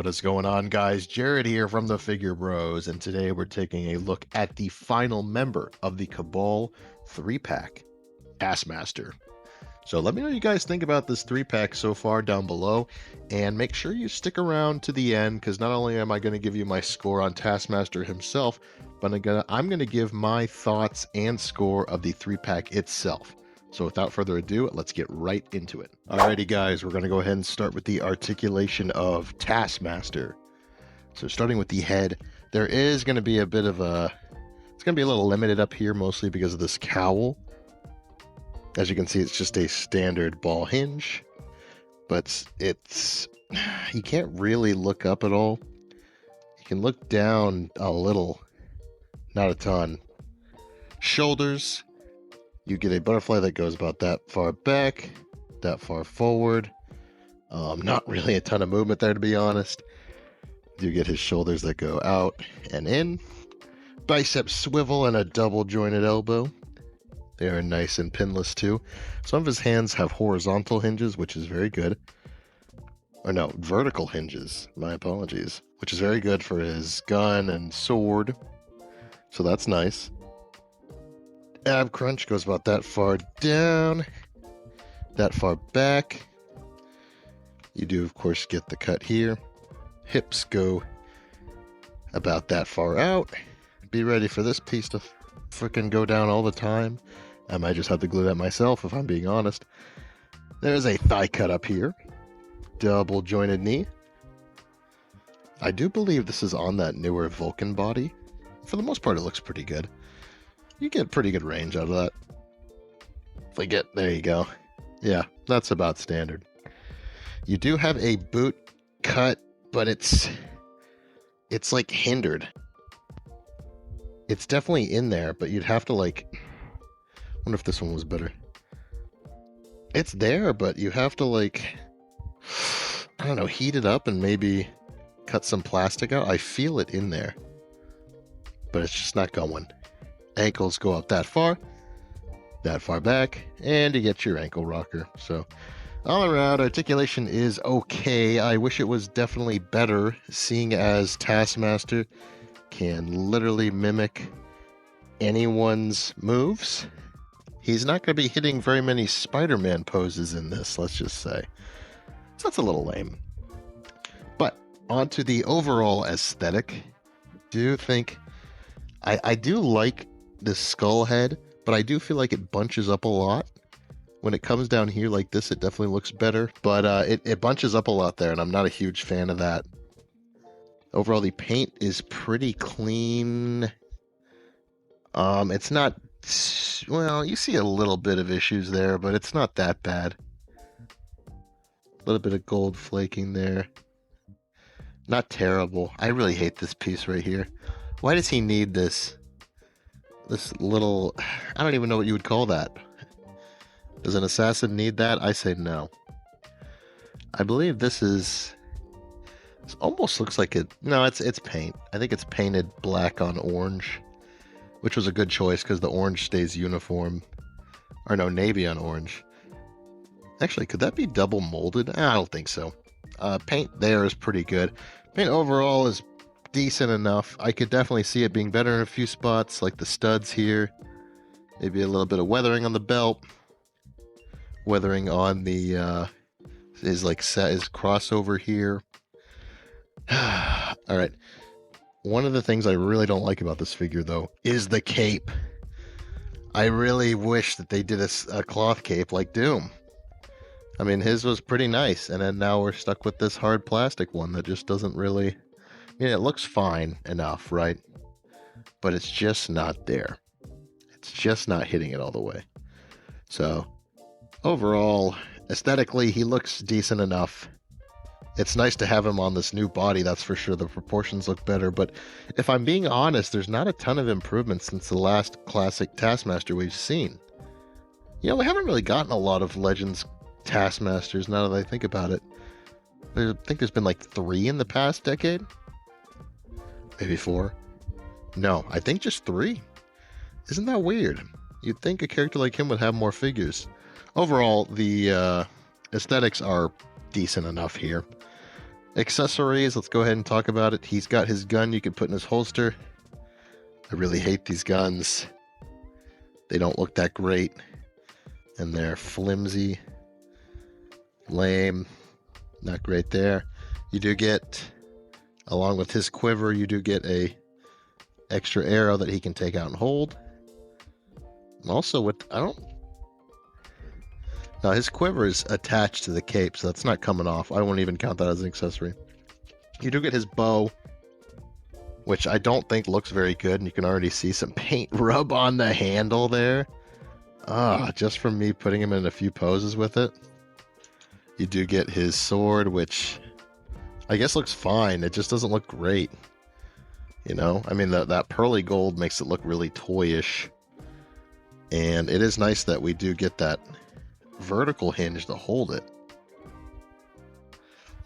What is going on, guys? Jared here from the Figure Bros, and today we're taking a look at the final member of the Cabal 3-pack, Taskmaster. So let me know what you guys think about this 3-pack so far down below, and make sure you stick around to the end, because not only am I going to give you my score on Taskmaster himself, but I'm going to give my thoughts and score of the 3-pack itself. So without further ado, let's get right into it. Alrighty guys, we're going to go ahead and start with the articulation of Taskmaster. So starting with the head, there is going to be a bit of it's going to be a little limited up here, mostly because of this cowl. As you can see, it's just a standard ball hinge, but you can't really look up at all. You can look down a little, not a ton. Shoulders. You get a butterfly that goes about that far back, that far forward. Not really a ton of movement there, to be honest. You get his shoulders that go out and in. Bicep swivel and a double jointed elbow. They are nice and pinless too. Some of his hands have horizontal hinges, which is very good. Or no, vertical hinges. My apologies. Which is very good for his gun and sword. So that's nice. Ab crunch goes about that far down, that far back. You do, of course, get the cut here. Hips go about that far out. Be ready for this piece to frickin' go down all the time. I might just have to glue that myself, if I'm being honest. There's a thigh cut up here. Double jointed knee. I do believe this is on that newer Vulcan body. For the most part, it looks pretty good. You get pretty good range out of that. There you go. Yeah, that's about standard. You do have a boot cut, but it's like hindered. It's definitely in there, but you'd have to wonder if this one was better. It's there, but you have to I don't know, heat it up and maybe cut some plastic out. I feel it in there, but it's just not going. Ankles go up that far back, and you get your ankle rocker. So all around, articulation is okay. I wish it was definitely better, seeing as Taskmaster can literally mimic anyone's moves. He's not going to be hitting very many Spider-Man poses in this, let's just say. So that's a little lame. But onto the overall aesthetic. I do like this skull head, but I do feel like it bunches up a lot. When it comes down here like this, it definitely looks better, but it bunches up a lot there, and I'm not a huge fan of that. Overall, the paint is pretty clean. It's not, well, you see a little bit of issues there, but it's not that bad. A little bit of gold flaking there. Not terrible. I really hate this piece right here. Why does he need this little, I don't even know what you would call that. Does an assassin need that? I say no. I believe this almost looks like it. No, it's paint. I think it's painted black on orange, which was a good choice because the orange stays uniform. Or no, navy on orange. Actually, could that be double molded? I don't think so. Paint there is pretty good. Paint overall is decent enough. I could definitely see it being better in a few spots, like the studs here. Maybe a little bit of weathering on the belt. Weathering on the his crossover here. Alright. One of the things I really don't like about this figure, though, is the cape. I really wish that they did a cloth cape like Doom. I mean, his was pretty nice, and then now we're stuck with this hard plastic one that just doesn't really... I mean, it looks fine enough, right? But it's just not there. It's just not hitting it all the way. So, overall, aesthetically, he looks decent enough. It's nice to have him on this new body, that's for sure. The proportions look better, but if I'm being honest, there's not a ton of improvement since the last classic Taskmaster we've seen. You know, we haven't really gotten a lot of Legends Taskmasters now that I think about it. I think there's been 3 in the past decade. Maybe 4. No, I think just 3. Isn't that weird? You'd think a character like him would have more figures. Overall, the aesthetics are decent enough here. Accessories, let's go ahead and talk about it. He's got his gun you can put in his holster. I really hate these guns. They don't look that great. And they're flimsy. Lame. Not great there. You do get, along with his quiver, you do get a extra arrow that he can take out and hold. Also, now his quiver is attached to the cape, so that's not coming off. I won't even count that as an accessory. You do get his bow, which I don't think looks very good, and you can already see some paint rub on the handle there. Just from me putting him in a few poses with it. You do get his sword, which I guess looks fine. It just doesn't look great. You know, I mean, that pearly gold makes it look really toyish. And it is nice that we do get that vertical hinge to hold it.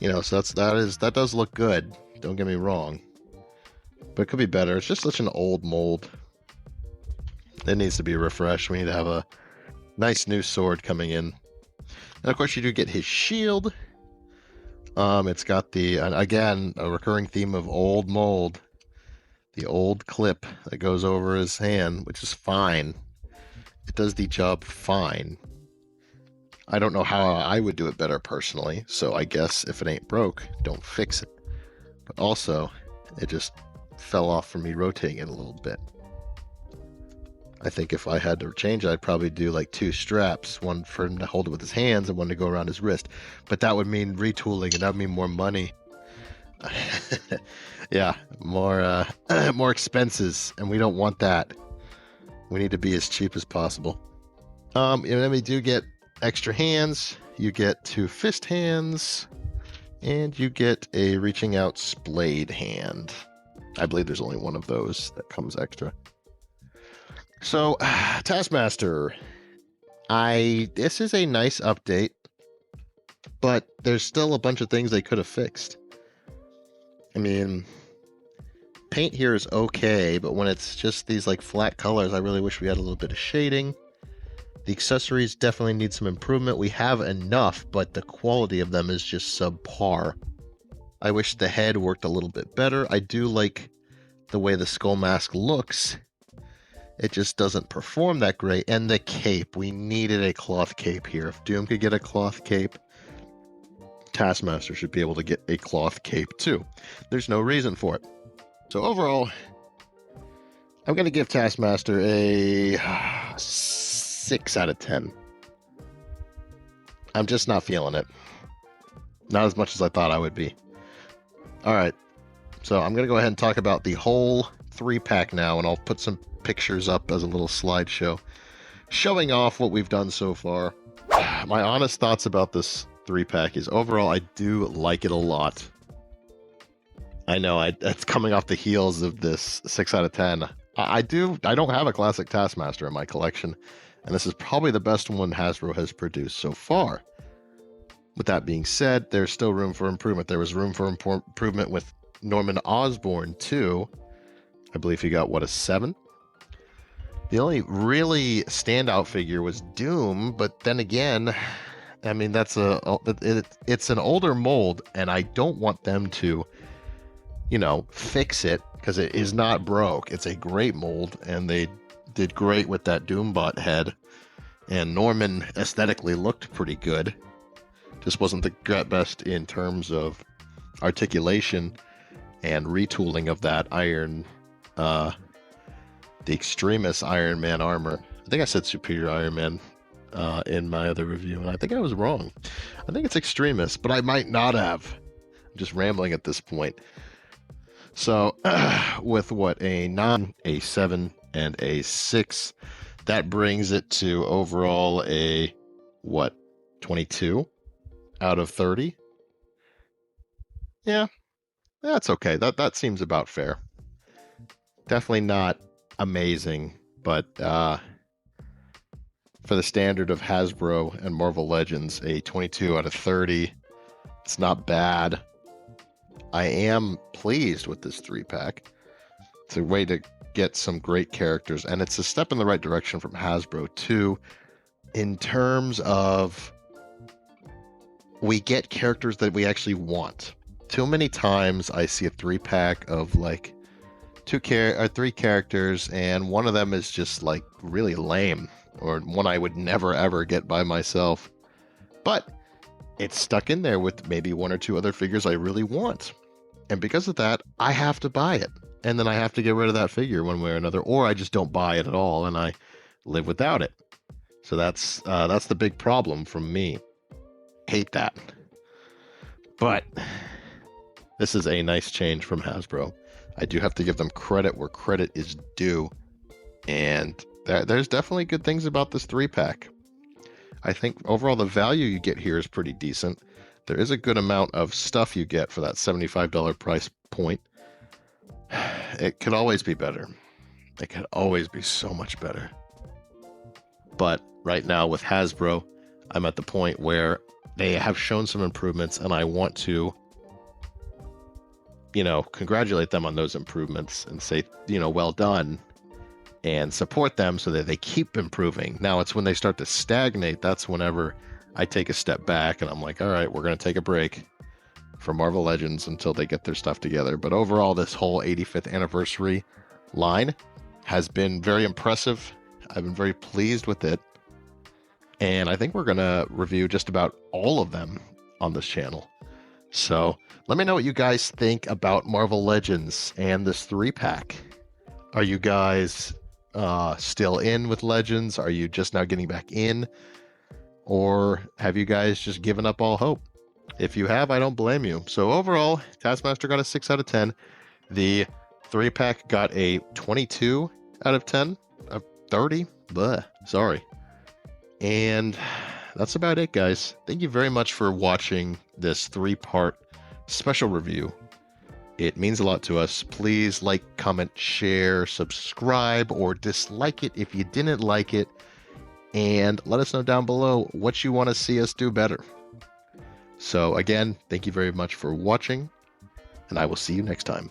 You know, so that does look good. Don't get me wrong. But it could be better. It's just such an old mold. It needs to be refreshed. We need to have a nice new sword coming in. And of course, you do get his shield. It's got again, a recurring theme of old mold. The old clip that goes over his hand, which is fine. It does the job fine. I don't know how I would do it better personally, so I guess if it ain't broke, don't fix it. But also, it just fell off from me rotating it a little bit. I think if I had to change it, I'd probably do like 2 straps, one for him to hold it with his hands and one to go around his wrist. But that would mean retooling, and that would mean more money. Yeah, more expenses, and we don't want that. We need to be as cheap as possible. And then we do get extra hands. You get 2 fist hands, and you get a reaching out splayed hand. I believe there's only one of those that comes extra. So, Taskmaster, this is a nice update, but there's still a bunch of things they could have fixed. I mean, paint here is okay, but when it's just these like flat colors, I really wish we had a little bit of shading. The accessories definitely need some improvement. We have enough, but the quality of them is just subpar. I wish the head worked a little bit better. I do like the way the skull mask looks. It just doesn't perform that great. And the cape. We needed a cloth cape here. If Doom could get a cloth cape, Taskmaster should be able to get a cloth cape too. There's no reason for it. So overall, I'm going to give Taskmaster a 6 out of 10. I'm just not feeling it. Not as much as I thought I would be. All right. So I'm going to go ahead and talk about the whole 3-pack now, and I'll put some pictures up as a little slideshow showing off what we've done so far. My honest thoughts about this 3-pack is overall I do like it a lot. I know it's coming off the heels of this 6 out of 10. I don't have a classic Taskmaster in my collection, and this is probably the best one Hasbro has produced so far. With that being said, there's still room for improvement. There was room for improvement with Norman Osborn too. I believe he got, a 7? The only really standout figure was Doom, but then again, I mean, it's an older mold, and I don't want them to, fix it, because it is not broke. It's a great mold, and they did great with that Doombot head, and Norman aesthetically looked pretty good. Just wasn't the best in terms of articulation and retooling of that iron, the Extremis Iron Man armor. I think I said Superior Iron Man in my other review, and I think I was wrong. I think it's Extremis, but I might not have. I'm just rambling at this point. So, with a 9, a 7, and a 6, that brings it to overall a 22 out of 30. Yeah, that's okay. That seems about fair. Definitely not amazing, but for the standard of Hasbro and Marvel Legends, a 22 out of 30. It's not bad. I am pleased with this 3-pack. It's a way to get some great characters, and it's a step in the right direction from Hasbro too, in terms of we get characters that we actually want. too many times I see a 3-pack of like three characters, and one of them is just like really lame, or one I would never ever get by myself. But it's stuck in there with maybe one or two other figures I really want. And because of that, I have to buy it. And then I have to get rid of that figure one way or another, or I just don't buy it at all and I live without it. So that's the big problem from me. Hate that. But this is a nice change from Hasbro. I do have to give them credit where credit is due. And there's definitely good things about this 3-pack. I think overall the value you get here is pretty decent. There is a good amount of stuff you get for that $75 price point. It could always be better. It could always be so much better. But right now with Hasbro, I'm at the point where they have shown some improvements, and I want to, congratulate them on those improvements and say, well done, and support them so that they keep improving. Now it's when they start to stagnate, that's whenever I take a step back and I'm like, all right, we're going to take a break for Marvel Legends until they get their stuff together. But overall, this whole 85th anniversary line has been very impressive. I've been very pleased with it. And I think we're going to review just about all of them on this channel. So let me know what you guys think about Marvel Legends and this 3-pack. Are you guys still in with Legends? Are you just now getting back in? Or have you guys just given up all hope? If you have, I don't blame you. So overall, Taskmaster got a 6 out of 10. The 3-pack got a 22 out of 10. 30? Bleh, sorry. And that's about it, guys. Thank you very much for watching this 3-part special review. It means a lot to us. Please like, comment, share, subscribe, or dislike it if you didn't like it. And let us know down below what you want to see us do better. So again, thank you very much for watching, and I will see you next time.